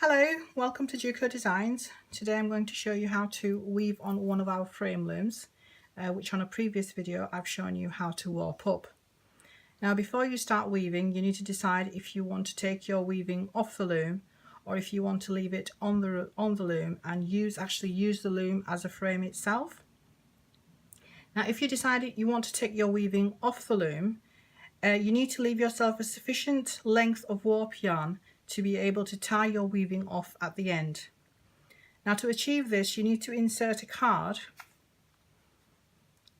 Hello, welcome to Juko Designs. Today I'm going to show you how to weave on one of our frame looms, which on a previous video I've shown you how to warp up. Now before you start weaving, you need to decide if you want to take your weaving off the loom or if you want to leave it on the loom and actually use the loom as a frame itself. Now if you decide you want to take your weaving off the loom, you need to leave yourself a sufficient length of warp yarn to be able to tie your weaving off at the end. Now to achieve this, you need to insert a card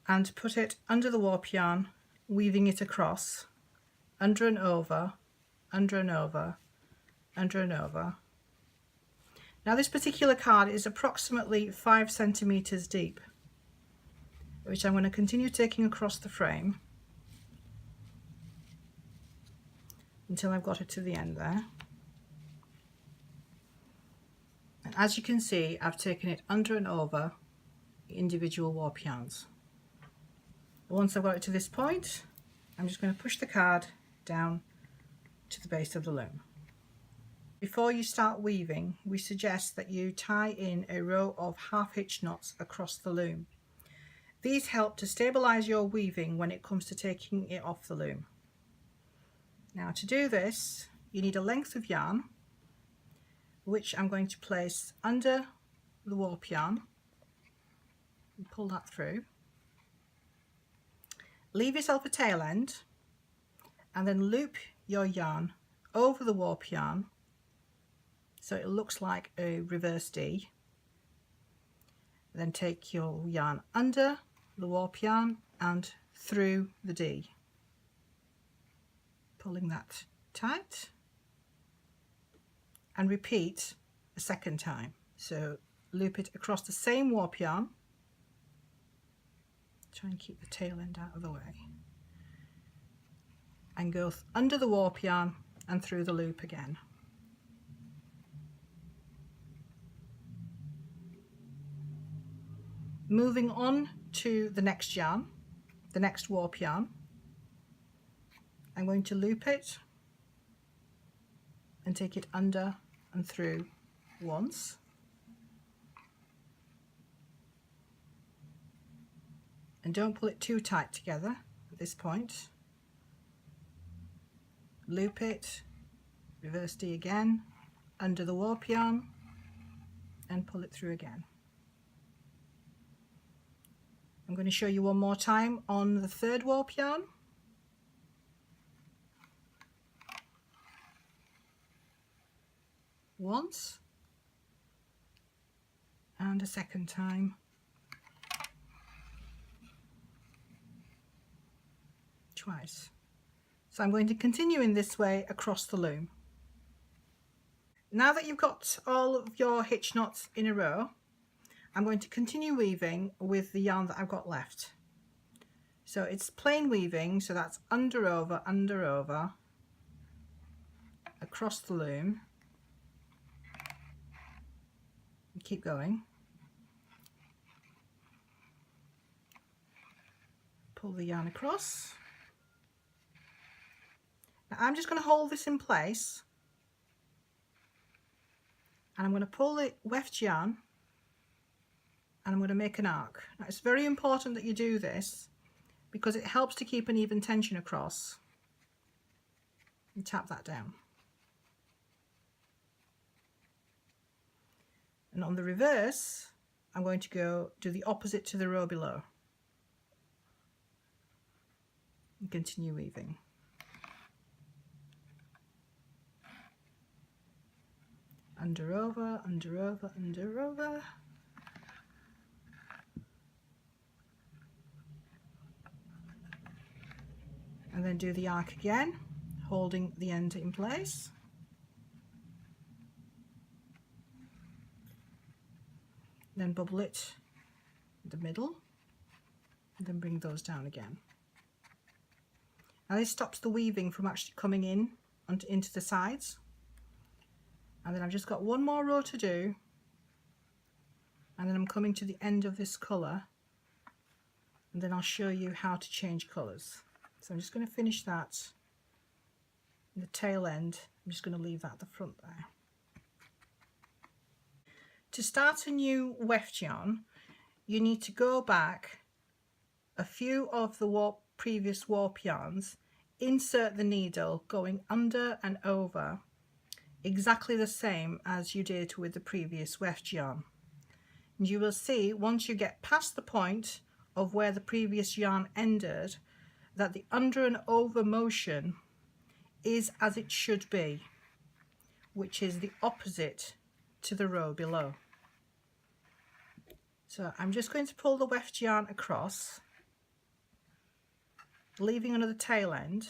and put it under the warp yarn, weaving it across, under and over, under and over, under and over. Now this particular card is approximately 5 centimeters deep, which I'm going to continue taking across the frame until I've got it to the end there. And as you can see, I've taken it under and over individual warp yarns. Once I've got it to this point, I'm just going to push the card down to the base of the loom. Before you start weaving, we suggest that you tie in a row of half hitch knots across the loom. These help to stabilize your weaving when it comes to taking it off the loom. Now to do this, you need a length of yarn, which I'm going to place under the warp yarn and pull that through. Leave yourself a tail end and then loop your yarn over the warp yarn so it looks like a reverse D. Then take your yarn under the warp yarn and through the D, pulling that tight, and repeat a second time. So loop it across the same warp yarn, try and keep the tail end out of the way, and go under the warp yarn and through the loop again. Moving on to the next yarn, the next warp yarn, I'm going to loop it and take it under and through once, and don't pull it too tight together at this point. Loop it, reverse D again, under the warp yarn, and pull it through again. I'm going to show you one more time on the third warp yarn. Once and a second time, twice. So I'm going to continue in this way across the loom. Now that you've got all of your hitch knots in a row, I'm going to continue weaving with the yarn that I've got left. So it's plain weaving, so that's under over, across the loom. Keep going. Pull the yarn across. Now I'm just going to hold this in place, and I'm going to pull the weft yarn and I'm going to make an arc. Now it's very important that you do this because it helps to keep an even tension across. And tap that down. And on the reverse, I'm going to go do the opposite to the row below and continue weaving. Under, over, under, over, under, over. And then do the arc again, holding the end in place. Then bubble it in the middle, and then bring those down again. Now this stops the weaving from actually coming in into the sides. And then I've just got one more row to do, and then I'm coming to the end of this colour, and then I'll show you how to change colours. So I'm just going to finish that in the tail end. I'm just going to leave that at the front there. To start a new weft yarn, you need to go back a few of the previous warp yarns, insert the needle going under and over exactly the same as you did with the previous weft yarn. And you will see once you get past the point of where the previous yarn ended that the under and over motion is as it should be, which is the opposite to the row below. So I'm just going to pull the weft yarn across, leaving another tail end,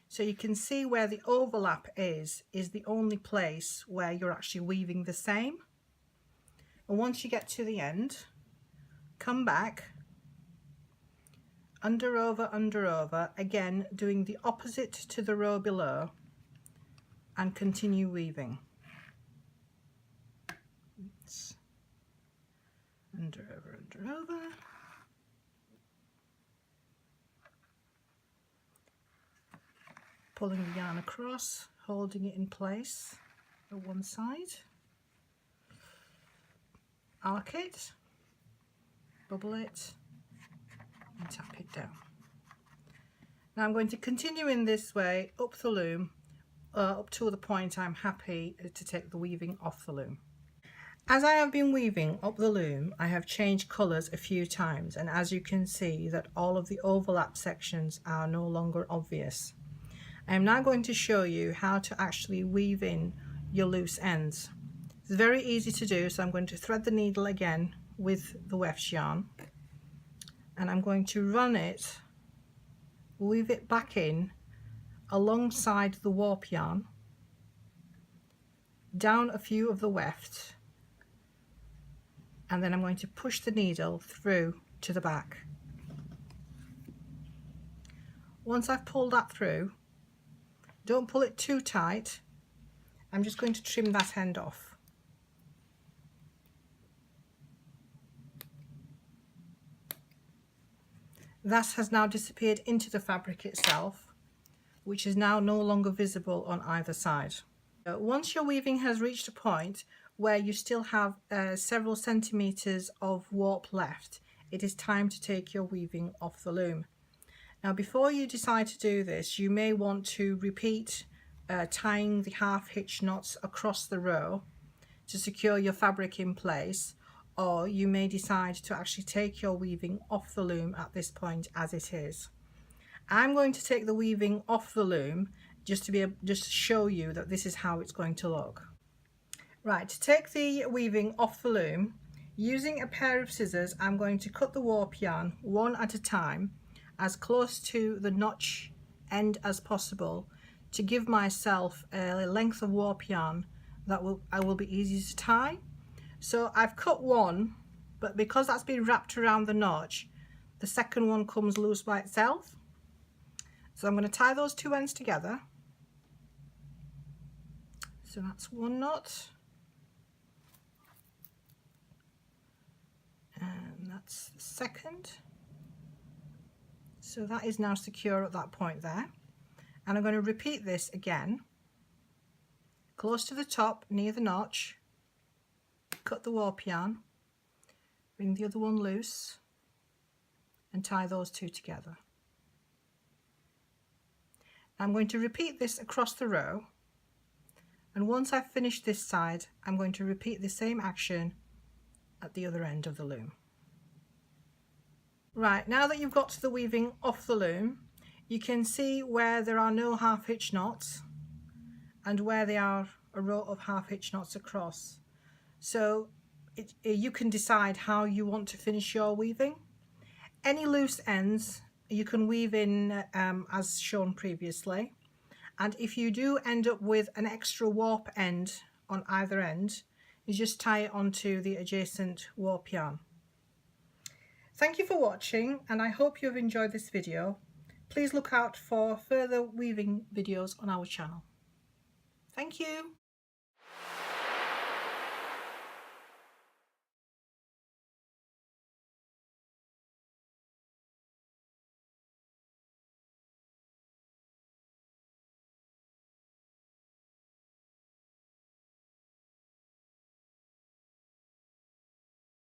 so you can see where the overlap is the only place where you're actually weaving the same. And once you get to the end, come back, under over, again doing the opposite to the row below, and continue weaving. Oops. Under over. Pulling the yarn across, holding it in place at one side, arc it, bubble it, and tap it down. Now I'm going to continue in this way up the loom, up to the point I'm happy to take the weaving off the loom. As I have been weaving up the loom, I have changed colours a few times, and as you can see that all of the overlap sections are no longer obvious. I am now going to show you how to actually weave in your loose ends. It's very easy to do, so I'm going to thread the needle again with the weft yarn, and I'm going to run it, weave it back in alongside the warp yarn, down a few of the weft, and then I'm going to push the needle through to the back. Once I've pulled that through, don't pull it too tight. I'm just going to trim that end off. That has now disappeared into the fabric itself, which is now no longer visible on either side. Once your weaving has reached a point where you still have several centimeters of warp left, it is time to take your weaving off the loom. Now, before you decide to do this, you may want to repeat tying the half hitch knots across the row to secure your fabric in place, or you may decide to actually take your weaving off the loom at this point as it is. I'm going to take the weaving off the loom just to show you that this is how it's going to look. Right, to take the weaving off the loom, using a pair of scissors, I'm going to cut the warp yarn one at a time, as close to the notch end as possible, to give myself a length of warp yarn that I will be easy to tie. So I've cut one, but because that's been wrapped around the notch, the second one comes loose by itself. So I'm going to tie those two ends together. So that's one knot, and that's the second. So that is now secure at that point there, and I'm going to repeat this again, close to the top near the notch, cut the warp yarn, bring the other one loose, and tie those two together. I'm going to repeat this across the row, and once I've finished this side, I'm going to repeat the same action at the other end of the loom. Right, now that you've got the weaving off the loom, you can see where there are no half hitch knots and where there are a row of half hitch knots across. So you can decide how you want to finish your weaving. Any loose ends you can weave in as shown previously, and if you do end up with an extra warp end on either end, you just tie it onto the adjacent warp yarn. Thank you for watching, and I hope you have enjoyed this video. Please look out for further weaving videos on our channel. Thank you.